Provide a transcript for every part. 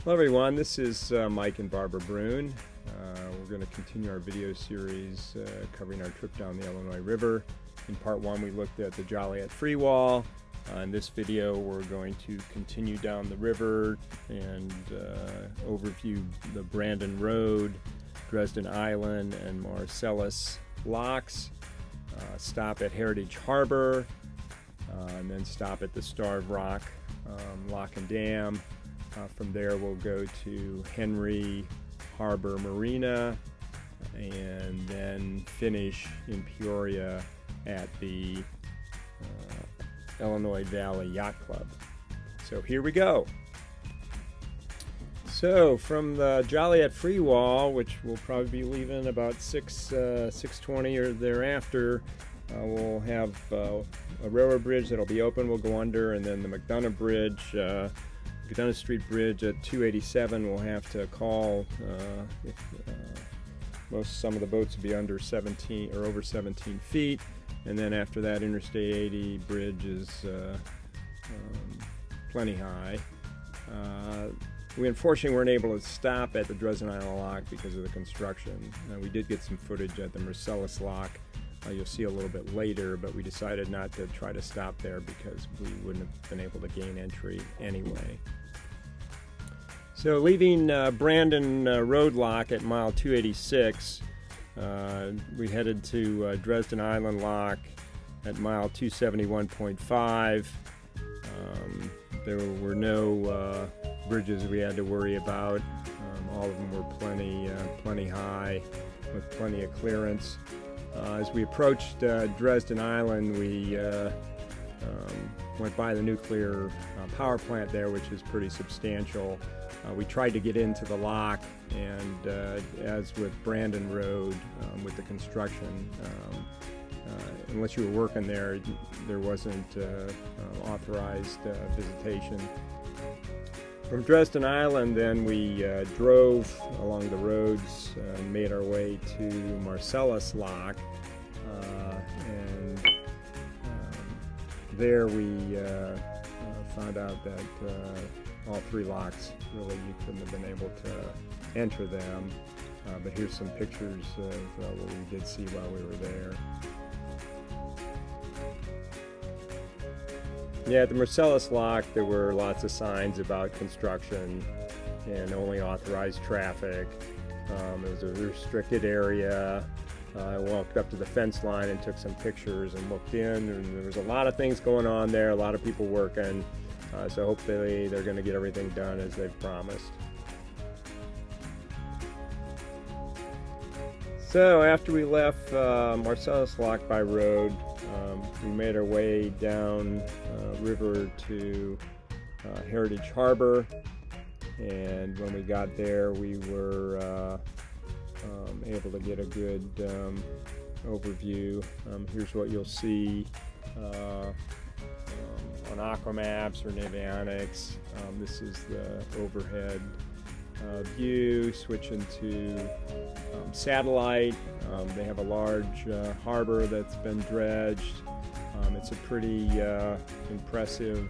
Hello everyone, this is Mike and Barbara Bruhn. We're going to continue our video series covering our trip down the Illinois River. In part one we looked at the Joliet freewall. In this video we're going to continue down the river and overview the Brandon Road, Dresden Island, and Marcellus locks. Stop at Heritage Harbor, and then stop at the Starved Rock Lock and Dam. From there we'll go to Henry Harbor Marina and then finish in Peoria at the Illinois Valley Yacht Club. So here we go. So from the Joliet freewall, which we'll probably be leaving about 6:20 or thereafter, we'll have a railroad bridge that'll be open, we'll go under, and then the McDonough Bridge, McDonough Street Bridge at 287 we'll have to call some of the boats will be under 17 or over 17 feet, and then after that Interstate 80 bridge is plenty high. We unfortunately weren't able to stop at the Dresden Island Lock because of the construction. We did get some footage at the Marcellus Lock. You'll see a little bit later, but we decided not to try to stop there because we wouldn't have been able to gain entry anyway. So leaving Brandon Road Lock at mile 286, we headed to Dresden Island Lock at mile 271.5. There were no bridges we had to worry about. All of them were plenty high with plenty of clearance. As we approached Dresden Island, we went by the nuclear power plant there, which is pretty substantial. We tried to get into the lock, and as with Brandon Road, with the construction, unless you were working there, there wasn't authorized visitation. From Dresden Island, then we drove along the roads and made our way to Marcellus Lock, and there we found out that all three locks, really, you couldn't have been able to enter them, but here's some pictures of what we did see while we were there. Yeah, at the Marcellus Lock there were lots of signs about construction and only authorized traffic. It was a restricted area. I walked up to the fence line and took some pictures and looked in, and there was a lot of things going on there, a lot of people working, so hopefully they're going to get everything done as they've promised. So after we left Marcellus Lock by road, we made our way down river to Heritage Harbor, and when we got there we were able to get a good overview. Here's what you'll see on Aquamaps or Navionics. This is the overhead view. Switching to satellite. They have a large harbor that's been dredged. It's a pretty impressive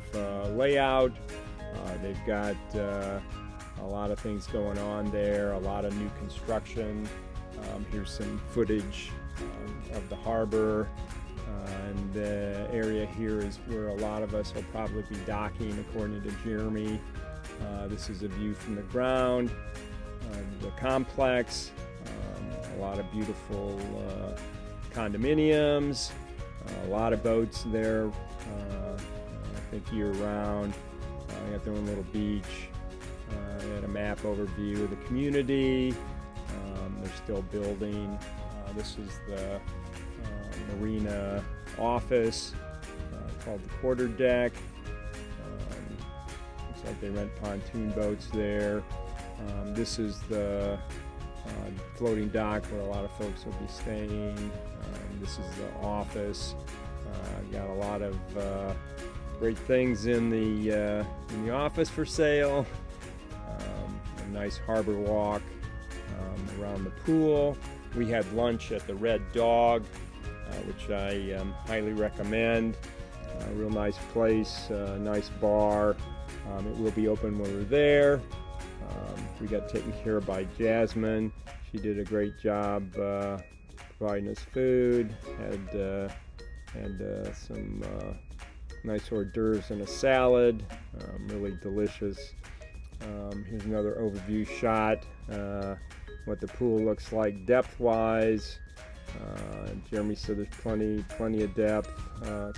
layout. They've got a lot of things going on there, a lot of new construction. Here's some footage of the harbor, and the area here is where a lot of us will probably be docking, according to Jeremy. This is a view from the ground, the complex, a lot of beautiful condominiums, a lot of boats there, I think year-round. They got their own little beach. They had a map overview of the community. They're still building. This is the marina office called the quarter deck. Looks like they rent pontoon boats there. This is the floating dock where a lot of folks will be staying. This is the office. Got a lot of great things in the office for sale. A nice harbor walk around the pool. We had lunch at the Red Dog, which I highly recommend. A real nice place, nice bar. It will be open when we're there. we got taken care of by Jasmine. She did a great job providing us food. Had some nice hors d'oeuvres and a salad, really delicious. Here's another overview shot, what the pool looks like depth-wise. Jeremy said there's plenty of depth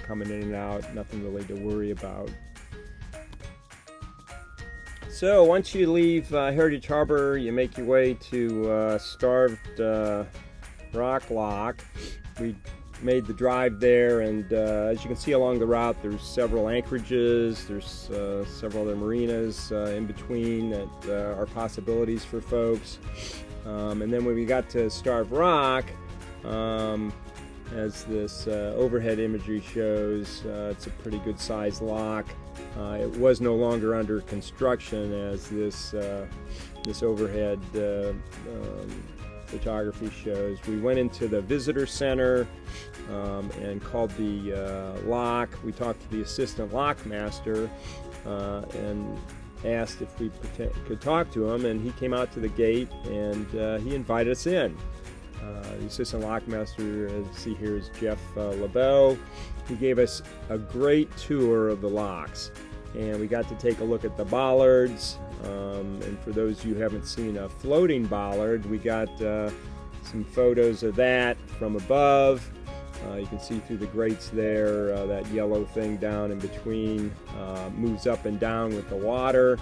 coming in and out, nothing really to worry about. So once you leave Heritage Harbor, you make your way to Starved Rock Lock. We made the drive there, and as you can see along the route, there's several anchorages, there's several other marinas in between that are possibilities for folks. And then when we got to Starved Rock, as this overhead imagery shows, it's a pretty good sized lock. It was no longer under construction, as this overhead photography shows. We went into the visitor center and called the lock. We talked to the assistant lockmaster and asked if we could talk to him, and he came out to the gate and he invited us in. The assistant lockmaster, as you see here, is Jeff LeBeau. He gave us a great tour of the locks, and we got to take a look at the bollards. And for those of you who haven't seen a floating bollard, we got some photos of that from above. You can see through the grates there, that yellow thing down in between moves up and down with the water.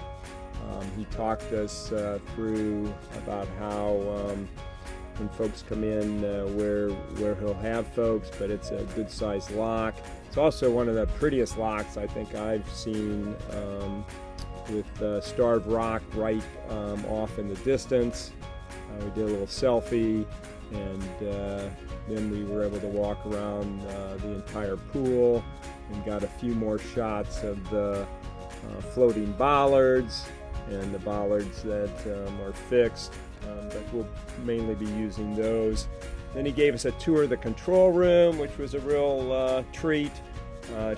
He talked us through about how when folks come in, where he'll have folks, but it's a good sized lock. It's also one of the prettiest locks I think I've seen, with Starved Rock right off in the distance. We did a little selfie, and then we were able to walk around the entire pool and got a few more shots of the floating bollards and the bollards that are fixed, but we'll mainly be using those. Then he gave us a tour of the control room, which was a real treat.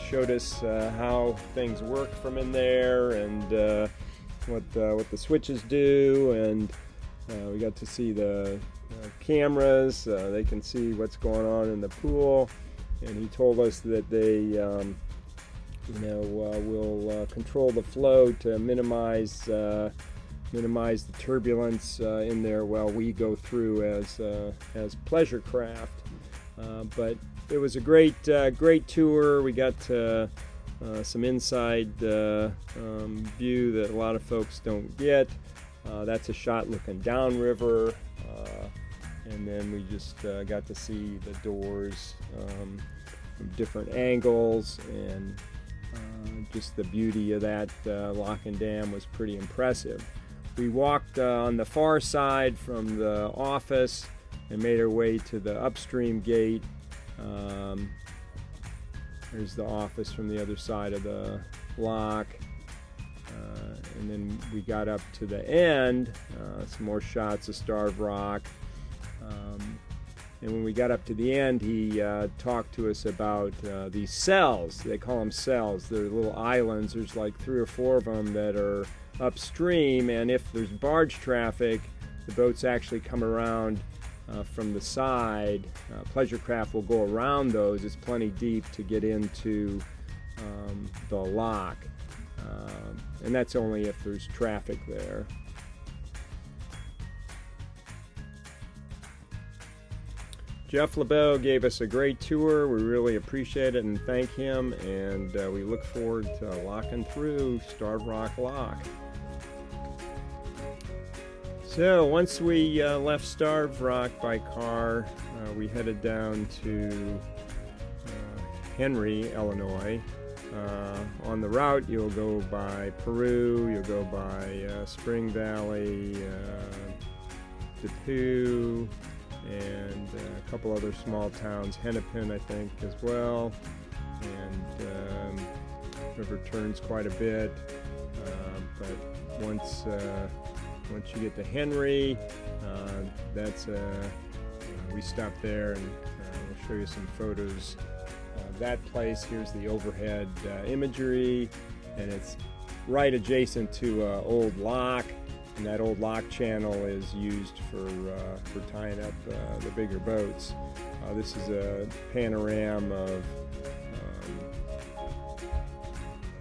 Showed us how things work from in there, and what the switches do, and we got to see the cameras. They can see what's going on in the pool, and he told us that they will control the flow to minimize the turbulence in there while we go through as pleasure craft. But it was a great tour. We got some inside view that a lot of folks don't get. That's a shot looking downriver, and then we just got to see the doors from different angles, and just the beauty of that lock and dam was pretty impressive. We walked on the far side from the office and made our way to the upstream gate. There's the office from the other side of the lock, and then we got up to the end, some more shots of Starved Rock, and when we got up to the end, he talked to us about these cells. They call them cells. They're little islands. There's like 3 or 4 of them that are upstream, and if there's barge traffic, the boats actually come around from the side. Pleasure craft will go around those. It's plenty deep to get into the lock, and that's only if there's traffic there. Jeff LeBeau gave us a great tour. We really appreciate it and thank him, and we look forward to locking through Starved Rock Lock. So once we left Starved Rock by car, we headed down to Henry, Illinois. On the route, you'll go by Peru, you'll go by Spring Valley, Depew, and a couple other small towns, Hennepin, I think, as well. And river turns quite a bit, but once you get to Henry, we stopped there, and we'll show you some photos of that place. Here's the overhead imagery, and it's right adjacent to an old lock. And that old lock channel is used for tying up the bigger boats. This is a panorama of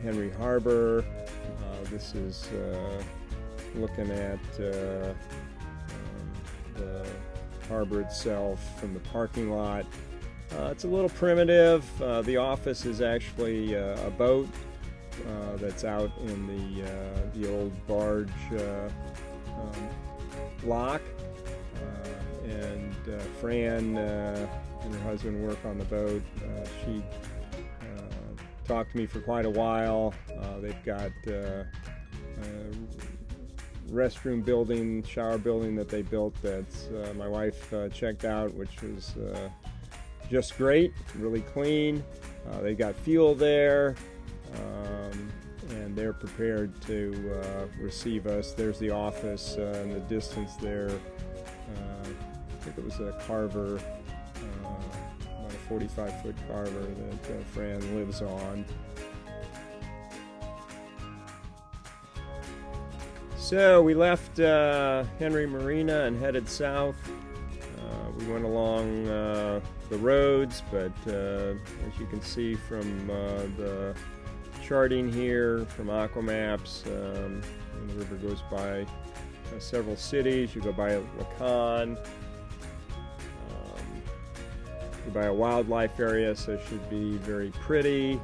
Henry Harbor. This is looking at the harbor itself from the parking lot. It's a little primitive. The office is actually a boat that's out in the old barge lock, and Fran and her husband work on the boat. She talked to me for quite a while. They've got restroom building, shower building that they built that's my wife checked out, which was just great, really clean. They got fuel there, and they're prepared to receive us. There's the office in the distance there. I think it was a carver, about a 45-foot carver that Fran lives on. So we left Henry Marina and headed south. We went along the roads, but as you can see from the charting here from Aquamaps, the river goes by several cities. You go by recon, you go by a wildlife area, so it should be very pretty.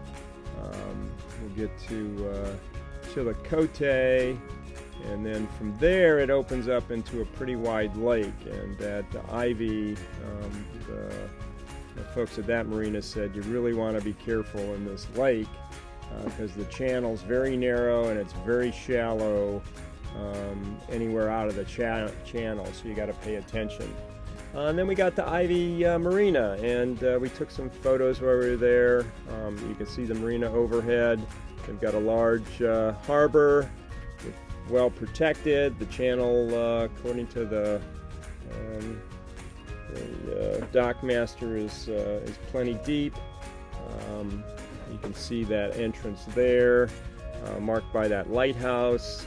We'll get to Chillicothe. And then from there it opens up into a pretty wide lake, and at Ivy, the folks at that marina said you really want to be careful in this lake because the channel's very narrow and it's very shallow anywhere out of the channel, so you got to pay attention. And then we got to Ivy Marina, and we took some photos while we were there. You can see the marina overhead. They've got a large harbor, well protected. The channel, according to the dock master, is plenty deep. You can see that entrance there, marked by that lighthouse.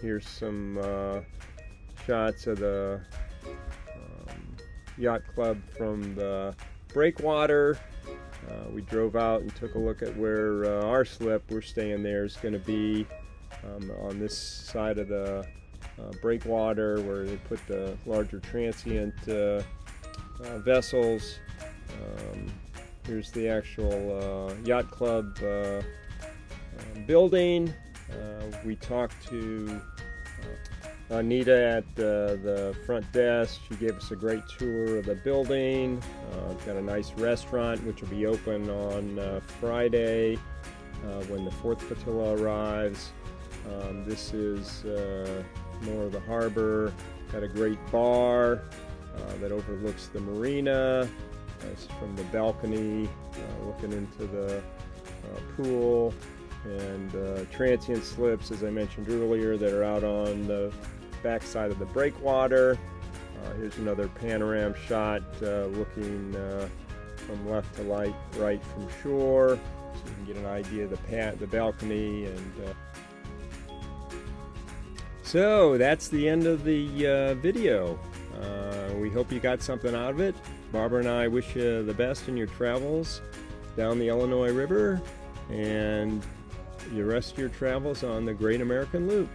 Here's some shots of the yacht club from the breakwater. We drove out and took a look at where our slip, we're staying there, is going to be. On this side of the breakwater where they put the larger transient vessels. Here's the actual yacht club building. We talked to Anita at the front desk. She gave us a great tour of the building. It's got a nice restaurant which will be open on Friday when the 4th flotilla arrives. This is more of the harbor. Got a great bar that overlooks the marina. It's from the balcony, looking into the pool, and transient slips, as I mentioned earlier, that are out on the backside of the breakwater. Here's another panorama shot looking from left to right from shore, so you can get an idea of the balcony. And so that's the end of the video. We hope you got something out of it. Barbara and I wish you the best in your travels down the Illinois River and the rest of your travels on the Great American Loop.